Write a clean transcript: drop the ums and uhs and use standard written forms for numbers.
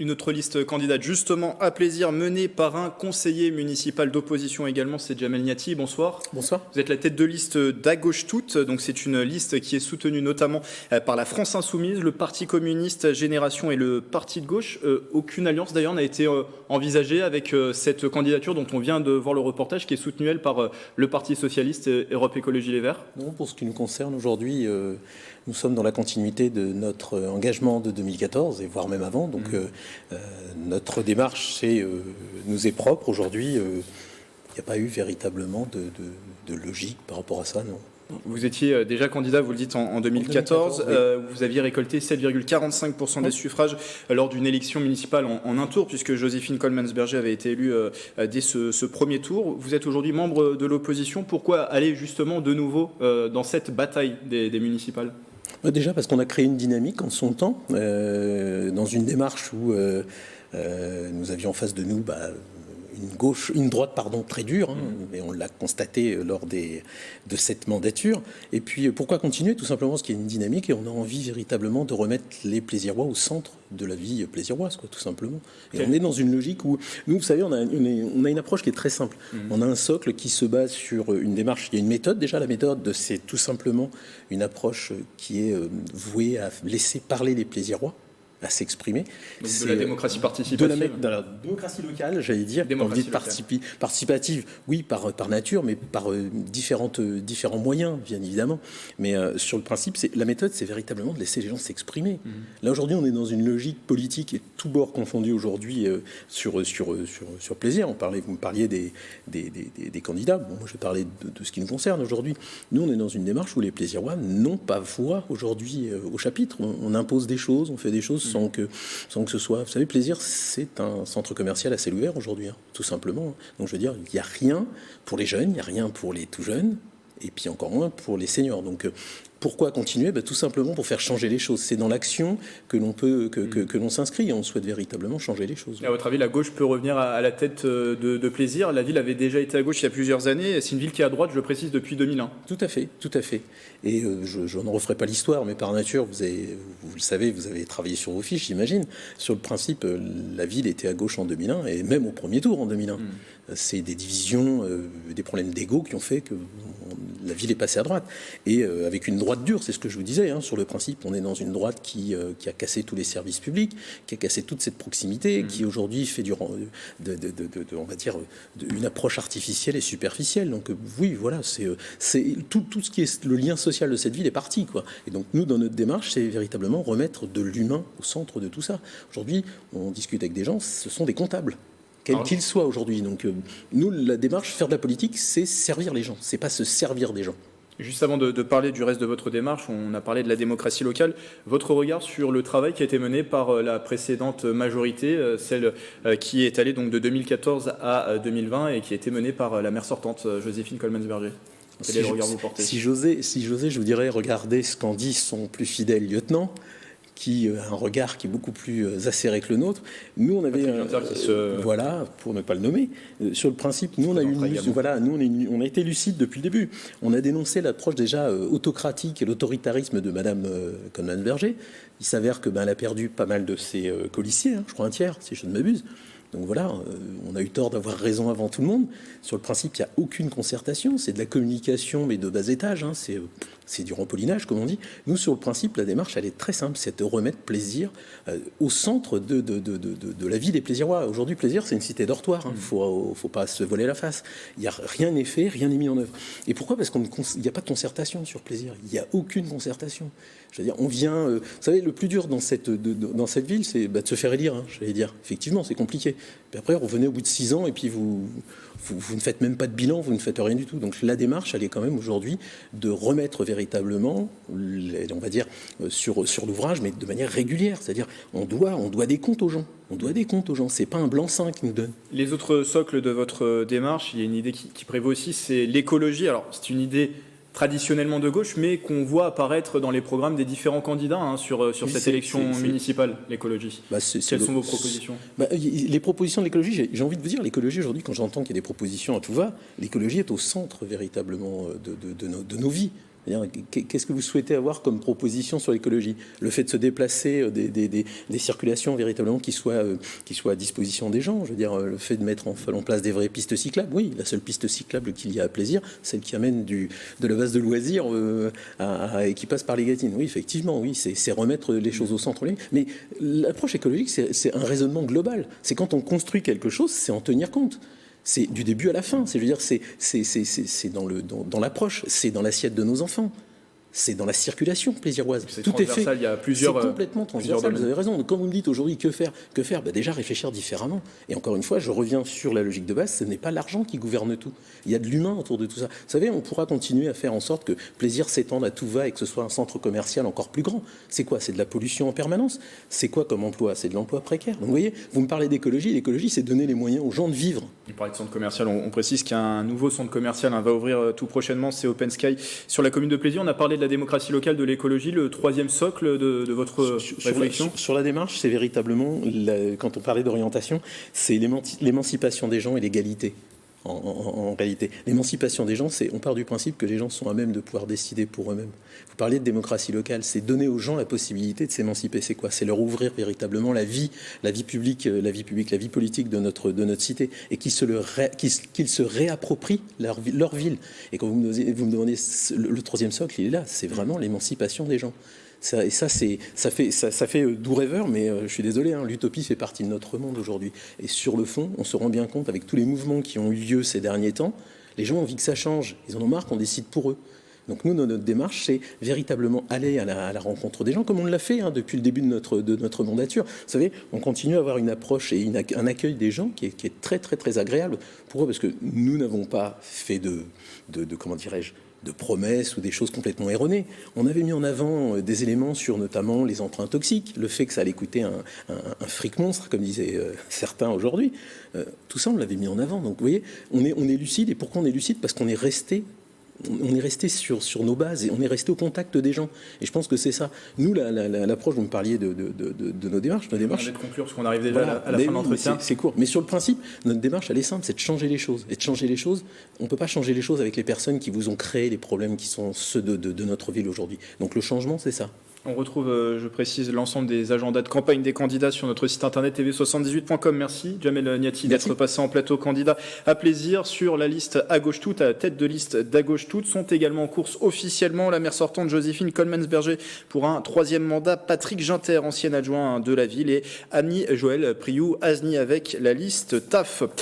Une autre liste candidate justement à plaisir menée par un conseiller municipal d'opposition également, c'est Jamel Niati. Bonsoir. Bonsoir. Vous êtes la tête de liste d'À Gauche Toute, donc c'est une liste qui est soutenue notamment par la France Insoumise, le Parti communiste Génération et le Parti de gauche. Aucune alliance d'ailleurs n'a été envisagée avec cette candidature dont on vient de voir le reportage qui est soutenue elle par le Parti socialiste Europe Écologie Les Verts. Non, pour ce qui nous concerne aujourd'hui, nous sommes dans la continuité de notre engagement de 2014 et voire même avant. Donc notre démarche nous est propre. Aujourd'hui, il n'y a pas eu véritablement de logique par rapport à ça, non. Vous étiez déjà candidat, vous le dites, en 2014. Oui. Vous aviez récolté 7,45% des suffrages lors d'une élection municipale en un tour, puisque Joséphine Coleman-Berger avait été élue dès ce premier tour. Vous êtes aujourd'hui membre de l'opposition. Pourquoi aller justement de nouveau dans cette bataille des municipales ? Déjà parce qu'on a créé une dynamique en son temps, dans une démarche où nous avions en face de nous une droite très dure, et on l'a constaté lors de cette mandature. Et puis pourquoi continuer? Tout simplement parce qu'il y a une dynamique et on a envie véritablement de remettre les Plaisirois au centre de la vie plaisiroise, tout simplement. Et on est dans une logique où, nous, vous savez, on a une approche qui est très simple. On a un socle qui se base sur une démarche. Il y a une méthode, déjà. La méthode, c'est tout simplement une approche qui est vouée à laisser parler les Plaisirois, à s'exprimer. Donc de la démocratie participative. De la démocratie locale, j'allais dire. Envie de participative, oui, par nature, mais par différents moyens, bien évidemment. Mais sur le principe, la méthode, c'est véritablement de laisser les gens s'exprimer. Là, aujourd'hui, on est dans une logique politique et tous bords confondus aujourd'hui sur plaisir. Vous me parliez des candidats. Bon, moi, je vais parler de ce qui nous concerne aujourd'hui. Nous, on est dans une démarche où les Plaisirois n'ont pas voix aujourd'hui au chapitre. On impose des choses, on fait des choses sans que ce soit... Vous savez, Plaisir, c'est un centre commercial à ciel ouvert aujourd'hui, tout simplement. Donc, je veux dire, il n'y a rien pour les jeunes, il n'y a rien pour les tout jeunes, et puis encore moins pour les seniors. Donc, pourquoi continuer? Tout simplement pour faire changer les choses. C'est dans l'action que l'on s'inscrit et on souhaite véritablement changer les choses. À votre avis, la gauche peut revenir à la tête de Plaisir? La ville avait déjà été à gauche il y a plusieurs années. C'est une ville qui est à droite, je le précise, depuis 2001. Tout à fait. Et je ne referai pas l'histoire, mais par nature, vous le savez, vous avez travaillé sur vos fiches, j'imagine. Sur le principe, la ville était à gauche en 2001 et même au premier tour en 2001. C'est des divisions, des problèmes d'ego qui ont fait que la ville est passée à droite. Et avec une droite dure, c'est ce que je vous disais, sur le principe, on est dans une droite qui a cassé tous les services publics, qui a cassé toute cette proximité, qui aujourd'hui fait on va dire, une approche artificielle et superficielle. Donc oui, voilà, c'est tout ce qui est le lien social de cette ville est parti, quoi. Et donc nous, dans notre démarche, c'est véritablement remettre de l'humain au centre de tout ça. Aujourd'hui, on discute avec des gens, ce sont des comptables, quels qu'ils soient aujourd'hui. Donc nous, la démarche, faire de la politique, c'est servir les gens, c'est pas se servir des gens. Juste avant de parler du reste de votre démarche, on a parlé de la démocratie locale. Votre regard sur le travail qui a été mené par la précédente majorité, celle qui est allée donc de 2014 à 2020 et qui a été menée par la maire sortante, Joséphine Coleman-Berger. Quel est le regard que vous portez? Si j'osais, je vous dirais, regardez ce qu'en dit son plus fidèle lieutenant, qui a un regard qui est beaucoup plus acéré que le nôtre. Nous, on avait... Voilà, pour ne pas le nommer. Sur le principe, nous, on a été lucide depuis le début. On a dénoncé l'approche déjà autocratique et l'autoritarisme de Madame Coleman-Berger. Il s'avère que elle a perdu pas mal de ses colistiers, je crois un tiers, si je ne m'abuse. Donc voilà, on a eu tort d'avoir raison avant tout le monde. Sur le principe, il n'y a aucune concertation, c'est de la communication, mais de bas étage, c'est du rempolinage, comme on dit. Nous, sur le principe, la démarche, elle est très simple, c'est de remettre Plaisir au centre de la vie des Plaisirois. Aujourd'hui, Plaisir, c'est une cité dortoir, faut pas se voiler la face. Rien n'est fait, rien n'est mis en œuvre. Et pourquoi? Parce qu'il n'y a pas de concertation sur Plaisir, il n'y a aucune concertation. Je veux dire, on vient... vous savez, le plus dur dans cette ville, c'est de se faire élire, j'allais dire. Effectivement, c'est compliqué. Puis après, revenez au bout de 6 ans et puis vous ne faites même pas de bilan, vous ne faites rien du tout. Donc la démarche, elle est quand même aujourd'hui de remettre véritablement, on va dire, sur l'ouvrage, mais de manière régulière. C'est-à-dire, on doit des comptes aux gens. On doit des comptes aux gens. C'est pas un blanc-seing qui nous donne. Les autres socles de votre démarche, il y a une idée qui prévaut aussi, c'est l'écologie. Alors, c'est une idée traditionnellement de gauche, mais qu'on voit apparaître dans les programmes des différents candidats sur cette élection municipale, l'écologie. Quelles sont vos propositions? Les propositions de l'écologie, j'ai envie de vous dire, l'écologie aujourd'hui, quand j'entends qu'il y a des propositions à tout va, l'écologie est au centre véritablement de nos vies. Qu'est-ce que vous souhaitez avoir comme proposition sur l'écologie? Le fait de se déplacer, des circulations véritablement qui soient à disposition des gens. Je veux dire, le fait de mettre en place des vraies pistes cyclables. Oui, la seule piste cyclable qu'il y a à Plaisir, celle qui amène de la base de loisirs et qui passe par les Gatines. Oui, effectivement, oui, c'est remettre les choses au centre. Mais l'approche écologique, c'est un raisonnement global. C'est quand on construit quelque chose, c'est en tenir compte. C'est du début à la fin. C'est dans l'approche, c'est dans l'assiette de nos enfants. C'est dans la circulation plaisiroise. Tout est fait. Il y a plusieurs. C'est complètement transversal. Vous avez raison. Donc, quand vous me dites aujourd'hui que faire, déjà réfléchir différemment. Et encore une fois, je reviens sur la logique de base. Ce n'est pas l'argent qui gouverne tout. Il y a de l'humain autour de tout ça. Vous savez, on pourra continuer à faire en sorte que Plaisir s'étende à tout va et que ce soit un centre commercial encore plus grand. C'est quoi? C'est de la pollution en permanence. C'est quoi comme emploi? C'est de l'emploi précaire. Donc, vous voyez, vous me parlez d'écologie. L'écologie, c'est donner les moyens aux gens de vivre. Vous parlez de centre commercial. On précise qu'un nouveau centre commercial va ouvrir tout prochainement. C'est Open Sky sur la commune de Plaisir. On a parlé de la démocratie locale, de l'écologie, le troisième socle de votre réflexion. Sur la démarche, c'est véritablement, quand on parlait d'orientation, c'est l'émancipation des gens et l'égalité. En réalité, l'émancipation des gens, on part du principe que les gens sont à même de pouvoir décider pour eux-mêmes. Vous parlez de démocratie locale, c'est donner aux gens la possibilité de s'émanciper. C'est quoi? C'est leur ouvrir véritablement la vie publique, la vie politique de notre cité, et qu'ils se réapproprient leur ville. Et quand vous me demandez le troisième socle, il est là. C'est vraiment l'émancipation des gens. Ça fait doux rêveur, mais je suis désolé, l'utopie fait partie de notre monde aujourd'hui. Et sur le fond, on se rend bien compte, avec tous les mouvements qui ont eu lieu ces derniers temps, les gens ont envie que ça change. Ils en ont marre qu'on décide pour eux. Donc nous, notre démarche, c'est véritablement aller à la rencontre des gens, comme on l'a fait depuis le début de notre mandature. Vous savez, on continue à avoir une approche et un accueil des gens qui est très, très, très agréable. Pourquoi? Parce que nous n'avons pas fait de comment dirais-je, de promesses ou des choses complètement erronées. On avait mis en avant des éléments sur notamment les emprunts toxiques, le fait que ça allait coûter un fric monstre, comme disaient certains aujourd'hui. Tout ça, on l'avait mis en avant. Donc vous voyez, on est lucide. Et pourquoi on est lucide? Parce qu'on est resté sur nos bases et on est resté au contact des gens. Et je pense que c'est ça. Nous, l'approche, vous me parliez de nos démarches. On va de conclure parce qu'on arrive déjà à la fin de l'entretien. C'est court. Mais sur le principe, notre démarche, elle est simple, c'est de changer les choses. Et de changer les choses, on ne peut pas changer les choses avec les personnes qui vous ont créé les problèmes qui sont ceux de notre ville aujourd'hui. Donc le changement, c'est ça. On retrouve, je précise, l'ensemble des agendas de campagne des candidats sur notre site internet tv78.com. Merci Jamel Niati d'être passé en plateau candidat à Plaisir. Sur la liste à gauche toute, à la tête de liste d'à gauche toute, sont également en course officiellement la maire sortante Joséphine Coleman-Berger pour un troisième mandat, Patrick Ginter, ancien adjoint de la ville, et Annie-Joëlle Priou-Azny avec la liste TAF.